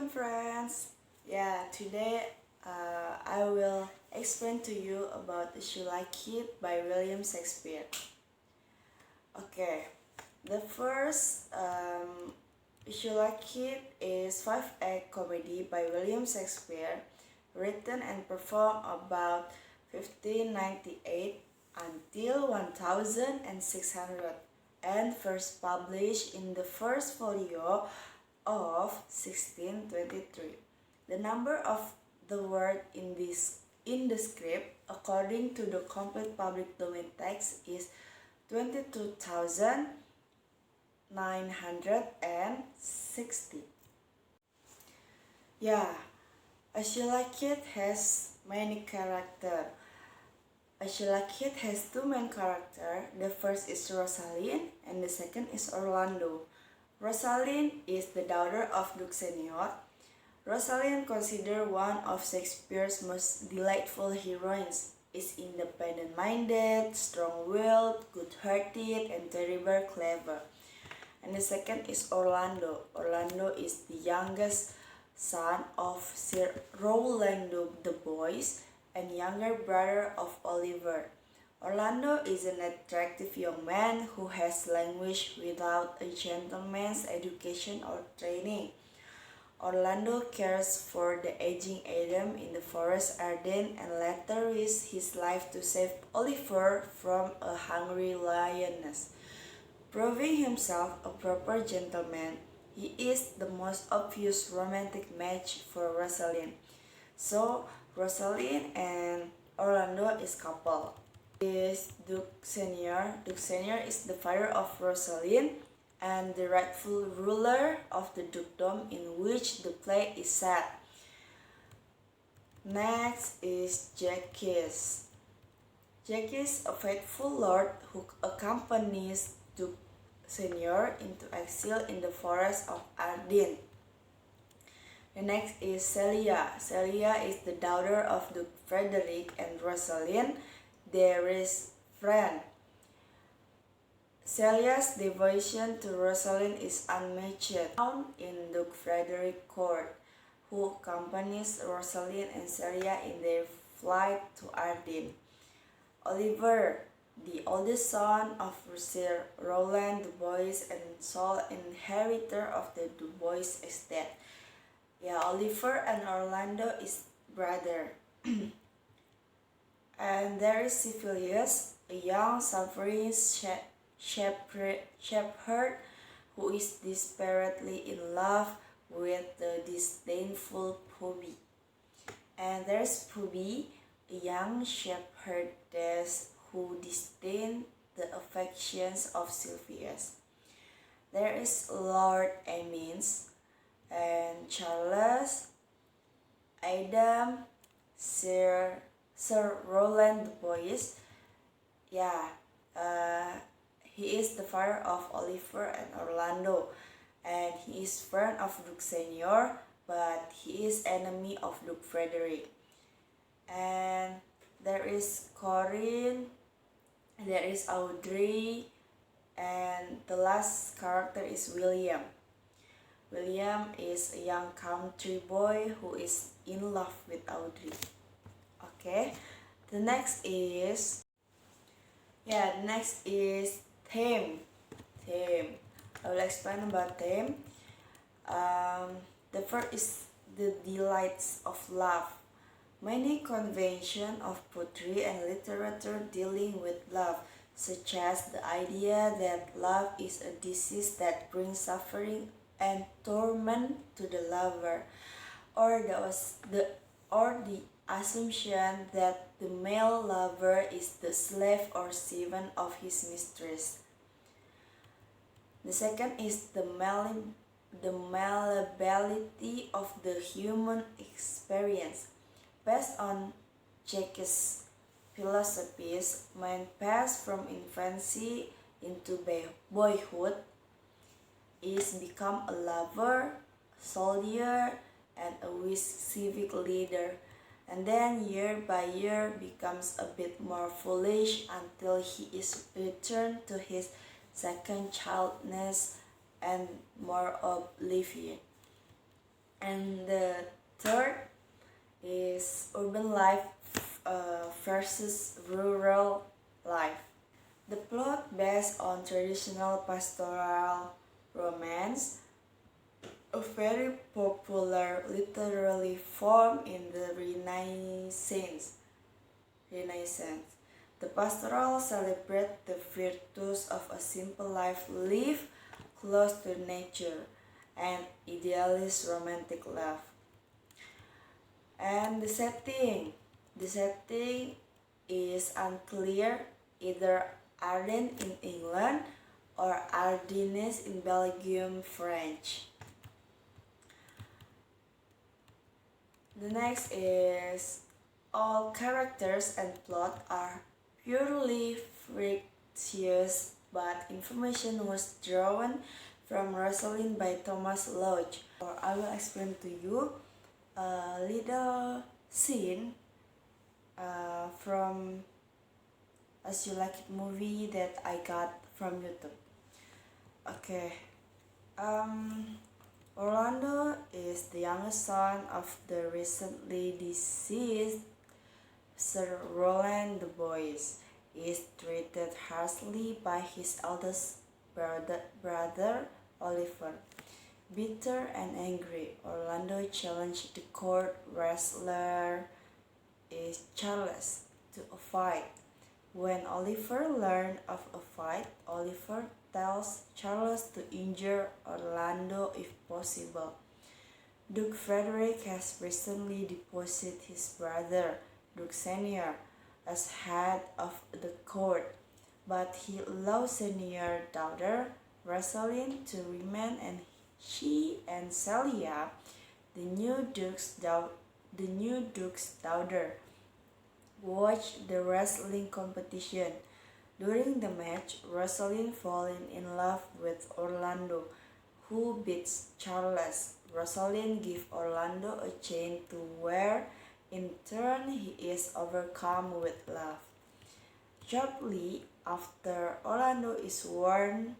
Welcome friends! Today I will explain to you about If You Like It by William Shakespeare. Okay, the first If You Like It is 5-act comedy by William Shakespeare, written and performed about 1598 until 1600 and first published in the first folio of 1623. The number of the word in the script, according to the complete public domain text, is 22,960. As You Like It has many characters. As You Like It has two main characters. The first is Rosalind and the second is Orlando. Rosalind is the daughter of Duke Senior. Rosalind, considered one of Shakespeare's most delightful heroines, is independent-minded, strong-willed, good-hearted, and terribly clever. And the second is Orlando. Orlando is the youngest son of Sir Rowland the Boys and younger brother of Oliver. Orlando is an attractive young man who has languished without a gentleman's education or training. Orlando cares for the aging Adam in the forest Arden and later risks his life to save Oliver from a hungry lioness. Proving himself a proper gentleman, he is the most obvious romantic match for Rosalind. So Rosalind and Orlando is couple. Is Duke Senior. Duke Senior is the father of Rosalind and the rightful ruler of the dukedom in which the play is set. Next is Jacques. Jacques is a faithful lord who accompanies Duke Senior into exile in the forest of Arden. The next is Celia. Celia is the daughter of Duke Frederick and Rosalind, their friend. Celia's devotion to Rosalind is unmatched. Found in Duke Frederick court, who accompanies Rosalind and Celia in their flight to Arden. Oliver, the oldest son of Sir Rowland the Boys and sole inheritor of the Du Bois estate. Oliver and Orlando is brother. And there is Syphilus, a young suffering shepherd who is desperately in love with the disdainful Poby. And there is Poby, a young shepherdess who disdains the affections of Sylvius. There is Lord Amines and Charles, Adam, Sir Rowland the Boys. He is the father of Oliver and Orlando, and he is friend of Duke Senior, but he is enemy of Duke Frederick. And there is Corinne, there is Audrey, and the last character is William. William is a young country boy who is in love with Audrey. Okay, the next is theme. I will explain about theme. The first is the delights of love. Many conventions of poetry and literature dealing with love, such as the idea that love is a disease that brings suffering and torment to the lover, or the assumption that the male lover is the slave or servant of his mistress. The second is the malleability of the human experience. Based on Jacques' philosophies, man passed from infancy into boyhood, is become a lover, soldier, and a civic leader, and then year by year becomes a bit more foolish until he is returned to his second childness and more oblivion. And the third is urban life versus rural life. The plot based on traditional pastoral romance, a very popular literary form in the Renaissance. The pastoral celebrate the virtues of a simple life lived close to nature and idealist romantic love. And the setting is unclear, either Ardennes in England or Ardennes in Belgium, French. The next is all characters and plot are purely fictitious, but information was drawn from Rosalind by Thomas Lodge. Or I will explain to you a little scene from As You Like It movie that I got from YouTube. Okay. Orlando is the youngest son of the recently deceased Sir Roland de Boys. He is treated harshly by his eldest brother Oliver. Bitter and angry, Orlando challenged the court wrestler Charles to a fight. When Oliver learned of a fight, Oliver tells Charles to injure Orlando if possible. Duke Frederick has recently deposed his brother, Duke Senior, as head of the court, but he allows Senior daughter Rosalind to remain, and she and Celia, the new Duke's daughter, watch the wrestling competition. During the match, Rosalind falls in love with Orlando, who beats Charles. Rosalind gives Orlando a chain to wear. In turn, he is overcome with love. Shortly after, Orlando is warned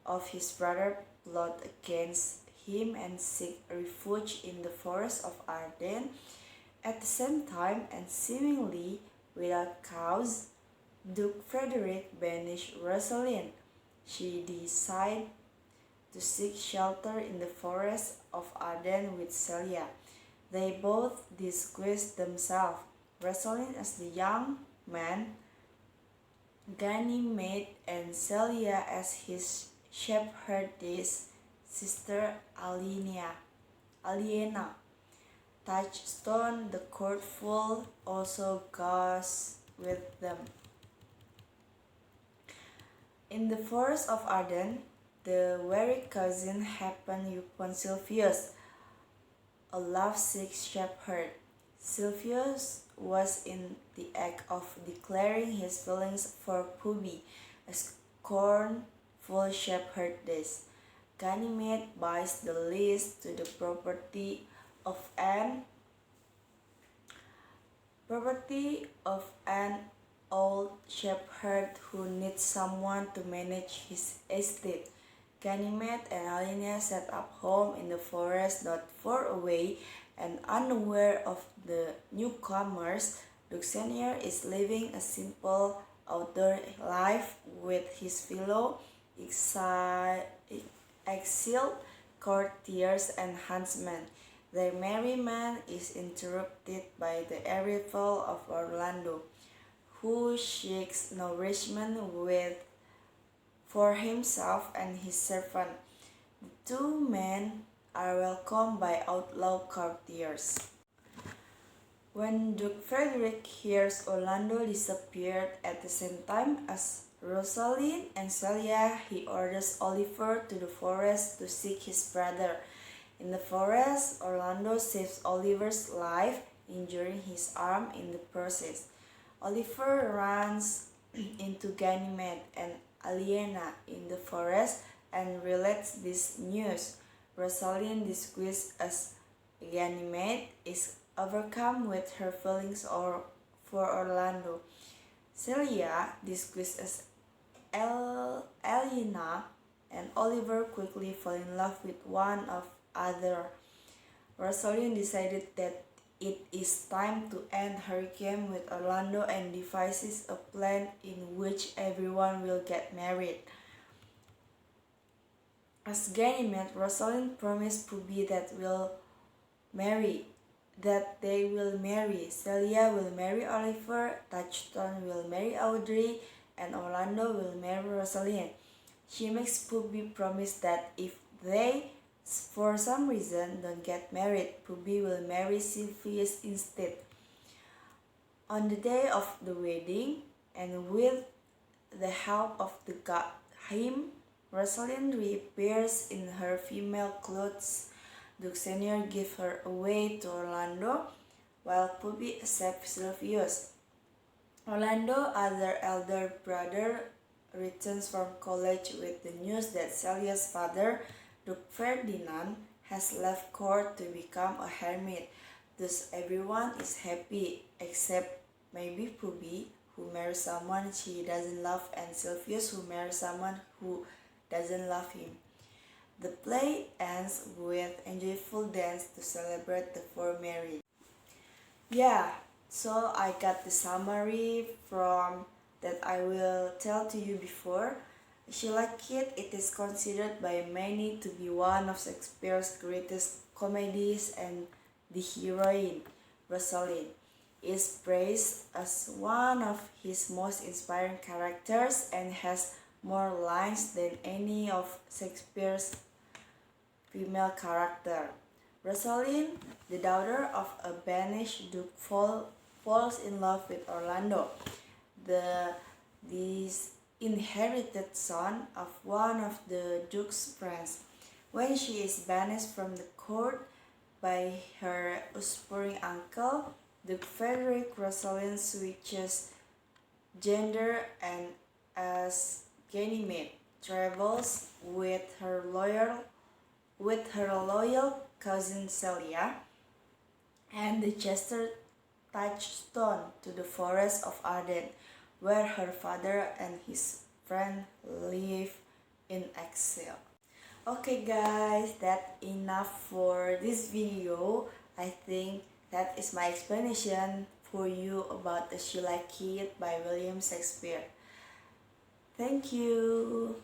of his brother's plot against him and seeks refuge in the forest of Ardennes. At the same time, and seemingly without cause, Duke Frederick banished Rosalind. She decides to seek shelter in the forest of Ardennes with Celia. They both disguise themselves, Rosalind as the young man, Ganymede, and Celia as his shepherdess sister Aliena. Touchstone, the courtful, also goes with them. In the forest of Ardennes, the very cousin happened upon Sylvius, a lovesick shepherd. Sylvius was in the act of declaring his feelings for Puby, a scornful shepherdess. Ganymede buys the lease to the property of an old shepherd who needs someone to manage his estate. Ganymede and Aliena set up home in the forest not far away, and unaware of the newcomers, Duke Senior is living a simple outdoor life with his fellow exiled courtiers and huntsmen. Their merriment is interrupted by the arrival of Orlando, who seeks nourishment for himself and his servant. The two men are welcomed by outlaw courtiers. When Duke Frederick hears Orlando disappeared at the same time as Rosalind and Celia, he orders Oliver to the forest to seek his brother. In the forest, Orlando saves Oliver's life, injuring his arm in the process. Oliver runs into Ganymede and Aliena in the forest and relates this news. Rosalind, disguised as Ganymede, is overcome with her feelings for Orlando. Celia, disguised as Aliena, and Oliver quickly fall in love with one another. Rosalind decided that it is time to end her game with Orlando and devises a plan in which everyone will get married. As Ganymede, Rosalind promised Puppy that they will marry. Celia will marry Oliver, Touchstone will marry Audrey, and Orlando will marry Rosalind. She makes Puppy promise that if they, for some reason, don't get married, Puppy will marry Sylvius instead. On the day of the wedding, and with the help of the god Him, Rosalind reappears in her female clothes. Duke Senior gives her away to Orlando, while Puppy accepts Sylvius. Orlando, other elder brother, returns from college with the news that Celia's father, Duke Ferdinand, has left court to become a hermit. Thus everyone is happy except maybe Puppy, who marries someone she doesn't love, and Sylvius, who marries someone who doesn't love him. The play ends with a joyful dance to celebrate the four married. Yeah, so I got the summary from that I will tell to you before. She Like It is considered by many to be one of Shakespeare's greatest comedies, and the heroine, Rosalind, is praised as one of his most inspiring characters and has more lines than any of Shakespeare's female character. Rosalind, the daughter of a banished duke, falls in love with Orlando, the disinherited son of one of the duke's friends. When she is banished from the court by her usurping uncle, Duke Frederick, Rosalind switches gender and, as Ganymede, travels with her loyal cousin Celia and the jester Touchstone to the forest of Arden, where her father and his friend live in exile. Okay guys, that's enough for this video. I think that is my explanation for you about the She Like It by William Shakespeare. Thank you.